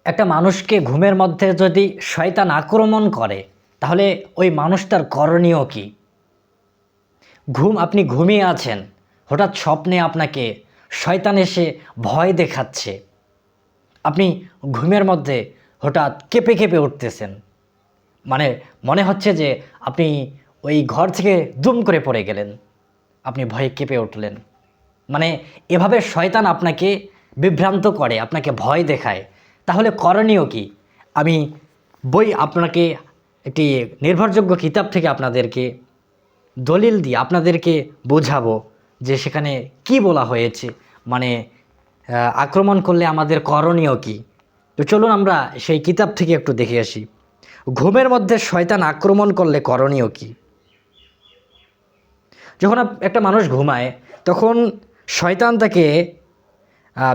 একটা মানুষকে ঘুমের মধ্যে যদি শয়তান আক্রমণ করে তাহলে ওই মানুষটার করণীয় কি? আপনি ঘুমিয়ে আছেন, হঠাৎ স্বপ্নে আপনাকে শয়তান এসে ভয় দেখাচ্ছে। আপনি ঘুমের মধ্যে হঠাৎ কেঁপে কেঁপে উঠতেছেন, মানে মনে হচ্ছে যে আপনি ওই ঘর থেকে দুম করে পড়ে গেলেন, আপনি ভয়ে কেঁপে উঠলেন। মানে এভাবে শয়তান আপনাকে বিভ্রান্ত করে, আপনাকে ভয় দেখায়। তাহলে করণীয় কি? আমি আপনাকে একটি নির্ভরযোগ্য কিতাব থেকে আপনাদেরকে দলিল দিয়ে আপনাদেরকে বোঝাবো যে সেখানে কি বলা হয়েছে, মানে আক্রমণ করলে আমাদের করণীয় কি। তো চলুন আমরা সেই কিতাব থেকে একটু দেখে আসি, ঘুমের মধ্যে শয়তান আক্রমণ করলে করণীয় কি। যখন একটা মানুষ ঘুমায় তখন শয়তান তাকে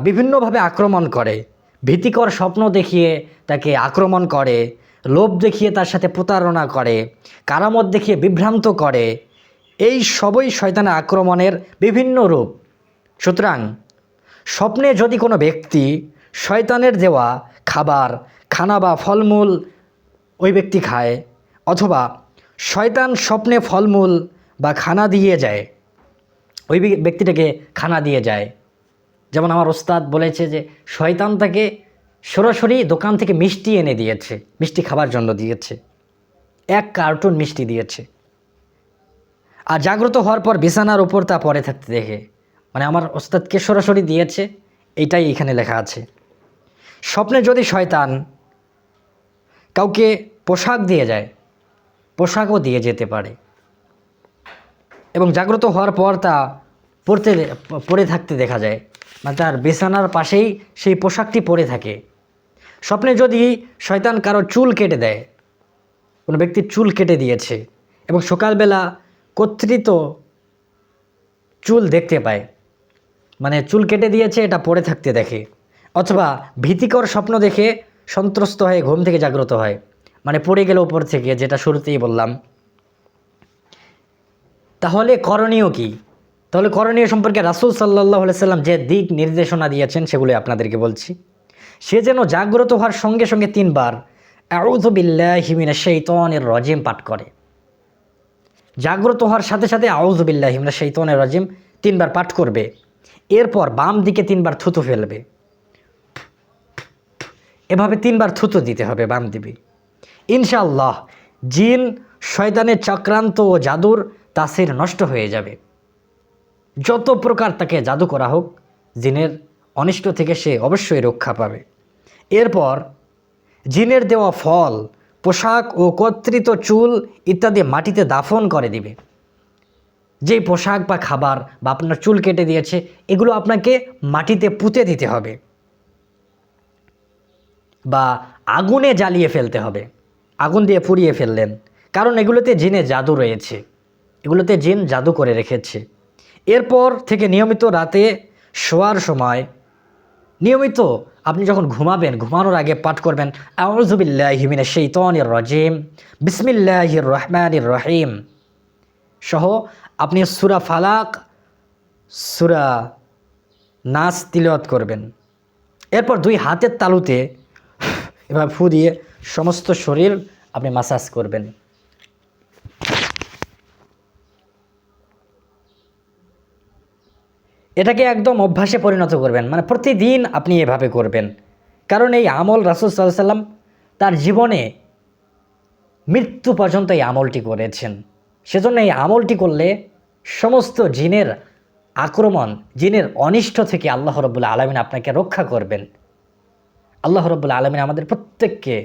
বিভিন্নভাবে আক্রমণ করে। ভীতিকর স্বপ্ন দেখিয়ে তাকে আক্রমণ করে, লোভ দেখিয়ে তার সাথে প্রতারণা করে, কারামত দেখিয়ে বিভ্রান্ত করে। এই সবই শয়তানের আক্রমণের বিভিন্ন রূপ। সুতরাং স্বপ্নে যদি কোনো ব্যক্তি শয়তানের দেওয়া খানা বা ফলমূল ওই ব্যক্তি খায়, অথবা শয়তান স্বপ্নে ফলমূল বা খানা দিয়ে যায়, ওই ব্যক্তিটাকে খানা দিয়ে যায়। যেমন আমার ওস্তাদ বলেছে যে শয়তান তাকে সরাসরি দোকান থেকে মিষ্টি এনে দিয়েছে, মিষ্টি খাবার জন্য দিয়েছে, 1 কার্টুন মিষ্টি দিয়েছে। আর জাগ্রত হওয়ার পর বিছানার উপর তা পড়ে থাকতে দেখে, মানে আমার ওস্তাদকে সরাসরি দিয়েছে, এইটাই এখানে লেখা আছে। স্বপ্নে যদি শয়তান কাউকে পোশাক দিয়ে যায়, পোশাকও দিয়ে যেতে পারে, এবং জাগ্রত হওয়ার পর তা পরে থাকতে দেখা যায়, মানে তার বিছানার পাশেই সেই পোশাকটি পরে থাকে। স্বপ্নে যদি শয়তান কারো চুল কেটে দেয়, কোনো ব্যক্তির চুল কেটে দিয়েছে এবং সকালবেলা কর্তৃত চুল দেখতে পায়, মানে চুল কেটে দিয়েছে এটা পরে থাকতে দেখে, অথবা ভীতিকর স্বপ্ন দেখে সন্ত্রস্ত হয়ে ঘুম থেকে জাগ্রত হয়, মানে পড়ে গেল উপর থেকে, যেটা শুরুতেই বললাম। তাহলে করণীয় কি? তাহলে করণীয় সম্পর্কে রাসূল সাল্লাল্লাহু আলাইহি সাল্লাম যে দিক নির্দেশনা দিয়েছেন সেগুলো আপনাদেরকে বলছি। সে যেন জাগ্রত হওয়ার সঙ্গে সঙ্গে 3 বার আউযু বিল্লাহি মিনাশ শাইতানির রাজিম পাঠ করে। জাগ্রত হওয়ার সাথে সাথে আউযু বিল্লাহি মিনাশ শাইতানির রাজিম 3 বার পাঠ করবে। এরপর বাম দিকে 3 বার থুতু ফেলবে, এভাবে 3 বার থুতু দিতে হবে বাম দিকে। ইনশাআল্লাহ জিন শয়তানের চক্রান্ত ও জাদুর তাসির নষ্ট হয়ে যাবে। যত প্রকার তাকে জাদু করা হোক, জিনের অনিষ্ট থেকে সে অবশ্যই রক্ষা পাবে। এরপর জিনের দেওয়া ফল, পোশাক ও কর্তৃত চুল ইত্যাদি মাটিতে দাফন করে দিবে। যেই পোশাক বা খাবার বা আপনার চুল কেটে দিয়েছে, এগুলো আপনাকে মাটিতে পুঁতে দিতে হবে বা আগুনে জ্বালিয়ে ফেলতে হবে। আগুন দিয়ে পুড়িয়ে ফেললেন, কারণ এগুলোতে জিনে জাদু রয়েছে, এগুলোতে জিন জাদু করে রেখেছে। এরপর থেকে নিয়মিত রাতে শোয়ার সময় নিয়মিত আপনি যখন ঘুমাবেন, ঘুমানোর আগে পাঠ করবেন আউযু বিল্লাহি মিনাশ শাইতানির রাজিম, বিসমিল্লাহির রহমানির রহিম সহ আপনি সূরা ফালাক, সূরা নাস তিলাওয়াত করবেন। এরপর 2 হাতের তালুতে এভাবে ফু দিয়ে সমস্ত শরীর আপনি মাসাজ করবেন। এটাকে একদম অভ্যাসে পরিণত করবেন, মানে প্রতিদিন আপনি এভাবে করবেন। কারণ এই আমল রাসূল সাল্লাল্লাহু আলাইহি সাল্লাম তার জীবনে মৃত্যু পর্যন্ত এই আমলটি করেছেন। সেজন্য এই আমলটি করলে সমস্ত জিনের আক্রমণ, জিনের অনিষ্ট থেকে আল্লাহ রাব্বুল আলামিন আপনাকে রক্ষা করবেন। আল্লাহ রাব্বুল আলামিন আমাদের প্রত্যেককে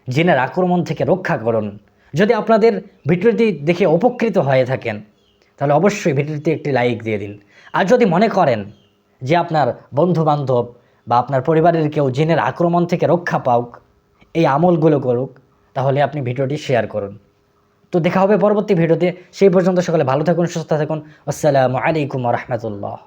জিনের আক্রমণ থেকে রক্ষা করুন। যদি আপনাদের ভিডিওটি দেখে উপকৃত হয়ে থাকেন তাহলে অবশ্যই ভিডিওটিতে একটি লাইক দিয়ে দিন। আর যদি মনে করেন যে আপনার বন্ধুবান্ধব বা আপনার পরিবারের কেউ জিনের আক্রমণ থেকে রক্ষা পাওক, এই আমলগুলো করুক, তাহলে আপনি ভিডিওটি শেয়ার করুন। তো দেখা হবে পরবর্তী ভিডিওতে। সেই পর্যন্ত সকলে ভালো থাকুন, সুস্থ থাকুন। আসসালামু আলাইকুম ওয়া রাহমাতুল্লাহ।